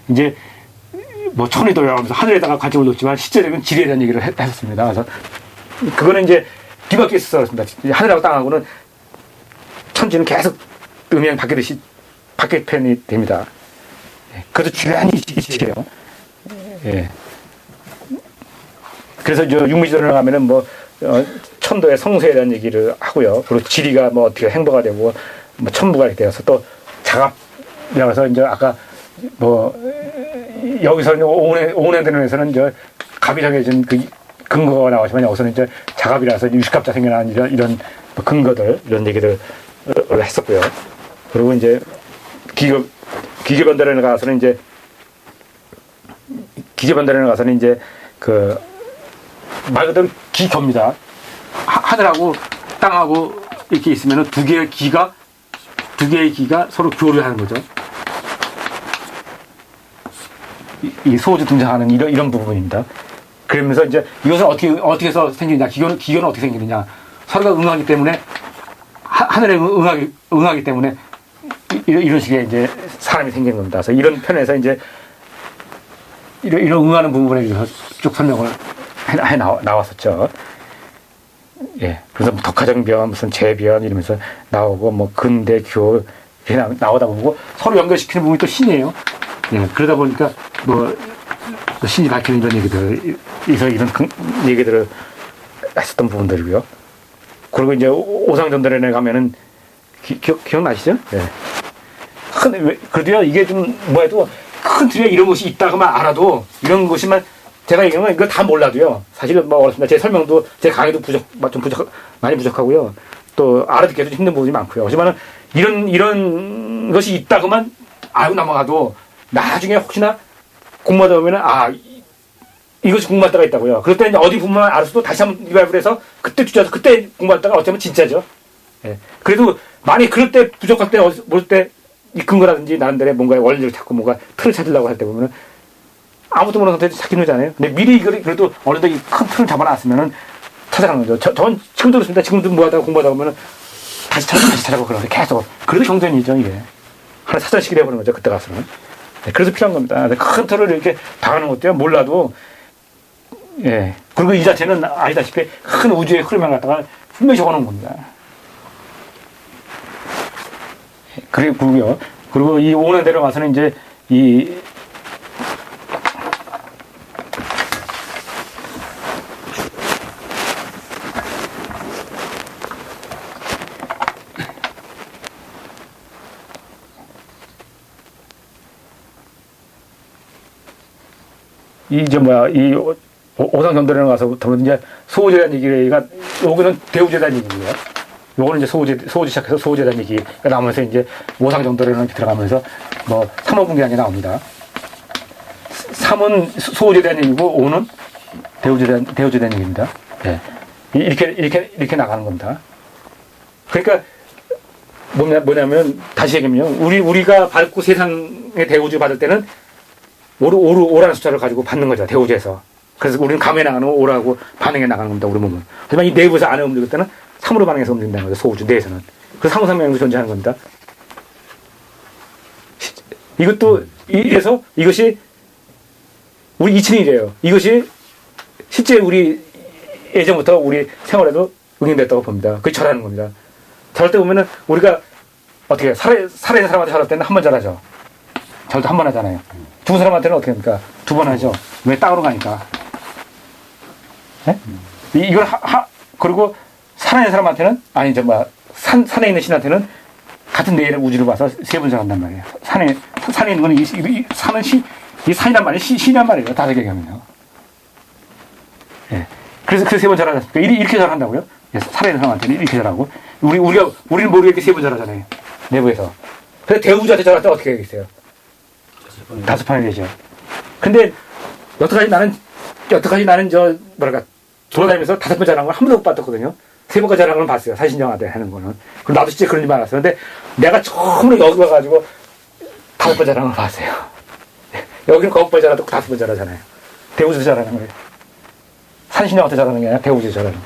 이제 뭐 천이 돌아가면서 하늘에다가 관점을 놓지만 실제적인 지리에 대한 얘기를 했었습니다. 그래서 그거는 이제 뒤바뀌어 있었습니다. 하늘하고 땅하고는 천지는 계속 음향이 바뀌듯이 바뀔 편이 됩니다. 그것도 중요한 이치예요. 예. 그래서 저 육미지론을 가면은 뭐 천도의 성소에 대한 얘기를 하고요. 그리고 지리가 뭐 어떻게 행보가 되고 뭐 천부가 되어서 또 작압이라고 해서 이제 아까 뭐 여기서는 오은행대론에서는 이제 갑이 정해진 그 근거가 나오지만 여기서는 이제 작압이라서 유식갑자 생겨난 이런 근거들 이런 얘기들을 했었고요. 그리고 이제 기계변달에 가서는 이제 그 말 그대로 기교입니다. 하늘하고 땅하고 이렇게 있으면은 두 개의 기가 서로 교류를 하는 거죠. 이 소우주 등장하는 이런 부분입니다. 그러면서 이제 이것은 어떻게 해서 생기느냐? 기교는 어떻게 생기느냐? 서로가 응하기 때문에 하늘에 응하기 때문에 이런 식의 이제 사람이 생긴 겁니다. 그래서 이런 편에서 이제 이런 응하는 부분에 대해서 쭉 설명을 해 나왔었죠. 예. 그래서 덕화정변, 무슨 재변 이러면서 나오고 뭐 근대 교 이렇게 나오다 보고 서로 연결시키는 부분이 또 신이에요. 예. 그러다 보니까 뭐 신이 밝히는 이런 얘기들, 이런 얘기들을 했었던 부분들이고요. 그리고 이제 오상전달에 가면은 기억나시죠? 예. 그래도요 이게 좀 뭐해도 큰 틀에 이런 것이 있다고만 알아도 이런 것이만 제가 얘기하면 이거 다 몰라도요. 사실은 뭐 어렵습니다. 제 설명도 제 강의도 많이 부족하고요. 또 알아듣기도 힘든 부분이 많고요. 하지만은 이런 것이 있다고만 알고 넘어가도 나중에 혹시나 공부하다 보면은 이것이 공부할 때가 있다고요. 그럴 때 이제 어디 부분만 알았어도 다시 한번 리바이브를 해서 그때 주저해서 그때 공부할 때가 어쩌면 진짜죠. 예. 그래도 만약 그럴 때 부족할 때 모를 때 이 근거라든지 나름대로 뭔가의 원리를 찾고 뭔가 틀을 찾으려고 할 때 보면은 아무도 모르는 상태에서 찾기는 거잖아요. 근데 미리 그래도 어느 정도 큰 틀을 잡아놨으면은 찾아가는 거죠. 전 지금도 그렇습니다. 지금도 뭐 하다가 공부하다 보면은 다시 찾아가고 그러는데 계속. 그래도 경전이죠, 이게. 하나 사전식이 돼버리는 거죠, 그때 가서는. 네, 그래서 필요한 겁니다. 큰 틀을 이렇게 박아놓은 것도요, 몰라도, 예. 그리고 이 자체는 아시다시피 큰 우주의 흐름을 갖다가 분명히 적어놓은 겁니다. 그리고요. 그리고 이 오는대로 와서는 이제 이 오상전달에 가서부터 이제 소우제에 대한 얘기가, 여기는 대우제에 대한 얘기고요. 요거는 이제 소우제 시작해서 소우제에 대한 얘기가 나오면서 이제 오상전달에는 들어가면서 뭐 3호 분기라는 게 나옵니다. 3은 소우제에 대한 얘기고 5는 대우제에 대한 얘기입니다. 예. 이렇게 나가는 겁니다. 그러니까 뭐냐면 다시 얘기하면요. 우리가 받고 세상의 대우제 받을 때는 오라는 숫자를 가지고 받는 거죠. 대우제에서. 그래서 우리는 감에 나가는 오라고 반응해 나가는 겁니다. 우리 몸은. 하지만 이 내부에서 안에 움직일 때는 3으로 반응해서 움직인다는 거죠. 소우주 내에서는. 그래서 상호상명이 존재하는 겁니다. 이것도 이래서 이것이 우리 2000이래요. 이것이 실제 우리 예전부터 우리 생활에도 응용됐다고 봅니다. 그게 절하는 겁니다. 절할 때 보면은 우리가 어떻게 살아있는 사람한테 절할 때는 한 번 절하죠. 절도 한 번 하잖아요. 죽은 사람한테는 어떻게 합니까? 두 번 하죠. 왜 땅으로 가니까. 네? 이걸 그리고 살아있는 사람한테는, 산에 있는 신한테는 같은 내일의 우주를 봐서 세 번 절한단 말이에요. 산에 있는 거는 이 산이란 말이에요. 신이란 말이에요. 다르게 얘기하면요. 예. 그래서 그 세 번 절하지 않습니까? 이렇게 절한다고요? 예, 살아있는 사람한테는 이렇게 절하고. 우리는 모르게 이렇게 세 번 절하잖아요. 내부에서. 그래서 대우주한테 절할 때 어떻게 하겠어요? 5판이 되죠. 근데, 여태까지 나는 돌아다니면서 5번 잘한 걸 한 번도 못 봤거든요. 3번까지 잘한 걸 봤어요. 사신정화대 하는 거는. 그리고 나도 진짜 그런 일 많았어요. 근데 내가 처음으로 여기 와가지고 5번 잘한 걸 봤어요. 여기는 9번 잘하고 5번 잘하잖아요. 대우주 잘하는 거예요. 산신정화대 잘하는 게 아니라 대우주 잘하는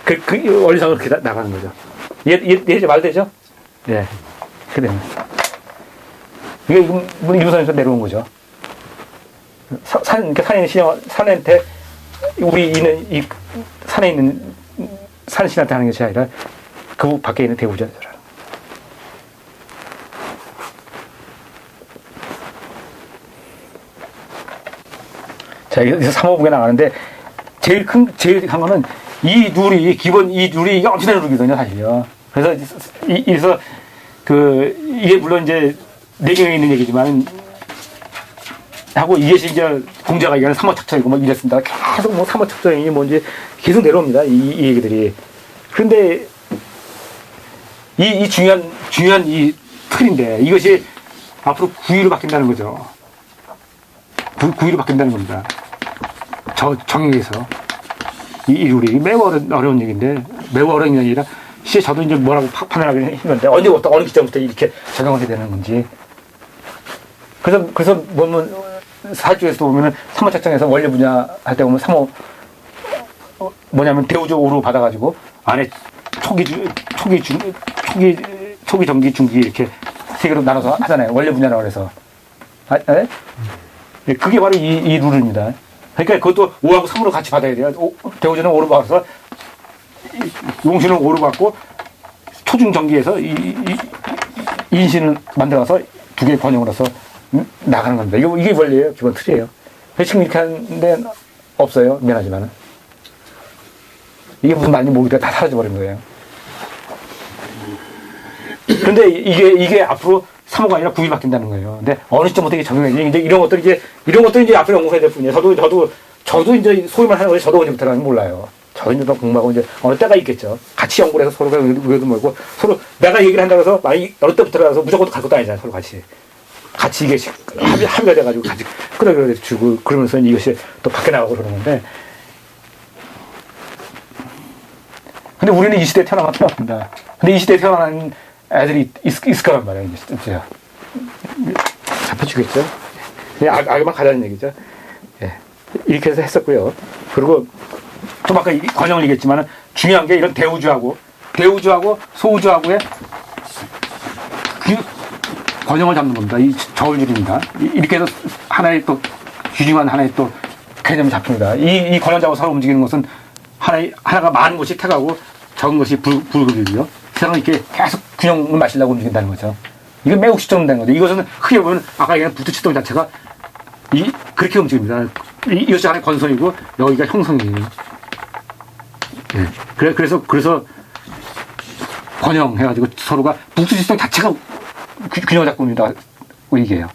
거예요. 그 원리상으로 그렇게 나가는 거죠. 이제 말 되죠? 예. 그래요. 이게 일부선에서 내려온 거죠. 그러니까 산에 있는 신영, 산한테, 우리 있는, 이 산에 있는 산신한테 하는 것이 아니라 그 밖에 있는 대우자들은. 자, 여기서 3호국에 나가는데, 제일 큰 거는 이 룰이, 기본 이 룰이 엄청난 룰이거든요, 사실요. 그래서, 이게 물론 이제, 내경에 있는 얘기지만, 하고 이것이 이제 공자가 얘기하는 삼어척정이고 뭐 이랬습니다. 계속 뭐 삼어척정이 뭔지 계속 내려옵니다. 이 얘기들이. 그런데, 이 중요한 이 틀인데, 이것이 앞으로 구의로 바뀐다는 거죠. 구의로 바뀐다는 겁니다. 정의에서. 이 룰이 매우 어려운 얘기인데, 매우 어려운 게 아니라, 실제 저도 이제 뭐라고 판단하기는 힘든데, 언제부터, 어느 기점부터 이렇게 적용을 해야 되는 건지. 그래서 보면, 사주에서 보면은, 삼호착정에서 원래 분야 할 때 보면, 뭐냐면, 대우조 5로 받아가지고, 안에 초기, 전기, 중기, 이렇게 세 개로 나눠서 하잖아요. 원래 분야라고 해서. 그게 바로 이 룰입니다. 그러니까 그것도 5하고 3으로 같이 받아야 돼요. 대우조는 5로 받아서, 용신은 5로 받고, 초중전기에서 인신을 만들어서 두 개의 번역을 해서 나가는 겁니다. 이게 원리예요. 기본 틀이에요. 지금 이렇게 하는데 없어요. 미안하지만은. 이게 무슨 말인지 모르겠다. 다 사라져버린 거예요. 근데 이게 앞으로 3호가 아니라 9이 바뀐다는 거예요. 근데 어느 시점부터 이게 적용해야지. 이제 이런 것들이 이제 앞으로 연구해야 될 뿐이에요. 저도 이제 소위만 하는 거지 저도 언제부터라는 몰라요. 저도 이제 공부하고 이제 어느 때가 있겠죠. 같이 연구를 해서 서로가 의견도 모이고 서로 내가 얘기를 한다고 해서 많이 어느 때부터라서 무조건 갈 것도 아니잖아요. 서로 같이 이게 합의가 돼가지고 같이 끌어주고 그러면서 이것이 또 밖에 나가고 그러는 건데. 근데 우리는 이 시대에 태어나면 틀렸습니다. 근데 이 시대에 태어나는 애들이 있을 거란 말이에요. 이제 잡혀주겠죠. 악에만 가자는 얘기죠. 예. 이렇게 해서 했었고요. 그리고 또 아까 관영을 얘기했지만 중요한 게 이런 대우주하고 소우주하고의 관영을 잡는 겁니다. 이 저울줄입니다. 이렇게 해서 하나의 또 귀중한 하나의 또 개념이 잡힙니다. 이 관영 잡고 서로 움직이는 것은 하나가 많은 것이 태가고 적은 것이 불급이고요. 세상은 이렇게 계속 균형을 맞추려고 움직인다는 거죠. 이건 매우 시점된 거죠. 이것은 크게 보면 아까 얘기한 부투치동 자체가 그렇게 움직입니다. 이것이 하나의 건성이고 여기가 형성이에요. 네. 그래서 권영해가지고 서로가 북두지성 자체가 균형을 잡고 있다고 얘기해요.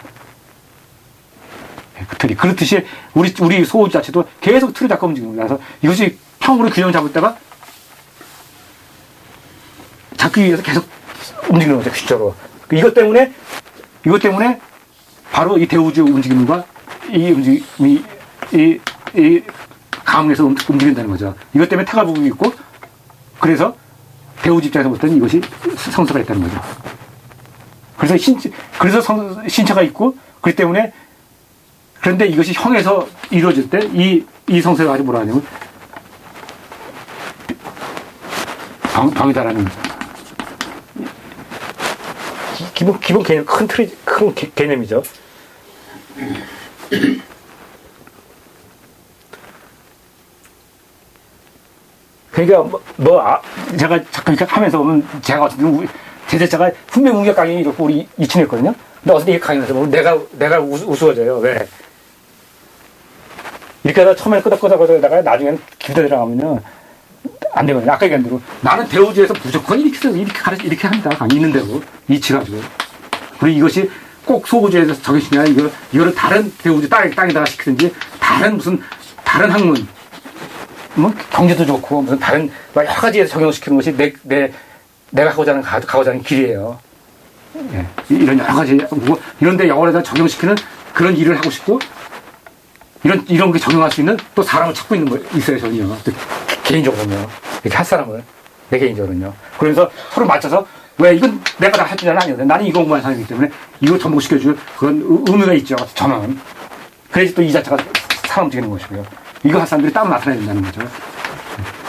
네, 그 틀이. 그렇듯이 우리 소우 자체도 계속 틀을 잡고 움직입니다. 그래서 이것이 평으로 균형을 잡을 때가 잡기 위해서 계속 움직이는 거죠. 규칙적으로. 이것 때문에 바로 이 대우주 움직임과 이 움직임이 이 가문에서 움직인다는 거죠. 이것 때문에 태가 부국이 있고, 그래서 대우주 입장에서 볼 때는 이것이 성서가 있다는 거죠. 그래서 신체가 있고, 그렇기 때문에, 그런데 이것이 형에서 이루어질 때, 이 성서가 아주 뭐라 하냐면, 병이다라는, 기본 개념, 큰 개념이죠. 그러니까 제가 잠깐 이렇게 하면서 보면 제가 어쨌든 제자가 분명 운격 강의 이렇게 우리 이친했거든요. 근데 어쨌든 이 강의에서 보면 내가 우스워져요. 왜? 이렇게 하다 처음에 끄덕끄덕하다가 나중에는 깊이 들어가면요 안 되거든요. 아까 얘기한 대로 나는 대우주에서 무조건 이렇게 합니다. 강의 있는 대로 이치가지고. 그리고 이것이 꼭 소부주에서 적용시키냐 이거를 다른 대우주 땅에다가 시키든지 다른 학문 뭐 경제도 좋고 무슨 다른 여러 가지에서 적용시키는 것이 내가 가고자 하는 길이에요. 예. 이런 여러 가지 이런데 영어에다 적용시키는 그런 일을 하고 싶고 이런 게 적용할 수 있는 또 사람을 찾고 있는 거 있어요. 저는요. 개인적으로는요. 이렇게 할 사람을 내 개인적으로는요. 그러면서 서로 맞춰서 왜 이건 내가 다 할 줄은 아니거든. 나는 이거 공부하는 사람이기 때문에 이거 접목시켜줄 그런 의무가 있죠. 저는. 그래서 또 이 자체가 사람 움직이는 것이고요. 이거 할 사람들이 따로 나타나야 된다는 거죠.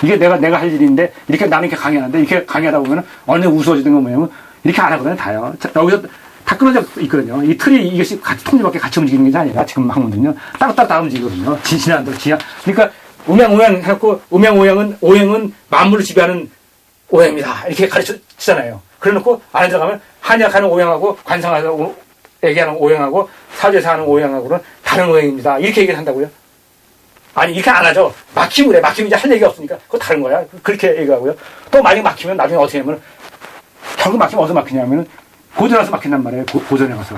이게 내가 할 일인데, 나는 이렇게 강의하는데, 이렇게 강의하다 보면, 어느 우스워지는 거 뭐냐면, 이렇게 안 하거든요, 다요. 여기서 다 끊어져 있거든요. 이 틀이 이것이 같이 통일밖에 같이 움직이는 게 아니라 지금 학문들은요. 따로따로 다 움직이거든요. 진한들 지향. 그러니까 음양오양 해갖고 오행은 만물을 지배하는 오행입니다. 이렇게 가르치잖아요. 그래놓고 안에 들어가면 한약하는 오행하고 관상하는 얘기하는 오행하고 사주에서 하는 오행하고는 다른 오행입니다. 이렇게 얘기를 한다고요. 아니 이렇게 안 하죠. 막히면 그래. 막히면 이제 할 얘기가 없으니까 그거 다른 거야. 그렇게 얘기하고요. 또 만약에 막히면 나중에 어떻게 하면 결국 막히면 어디서 막히냐면 고전에 가서 막힌단 말이에요. 고전에 가서.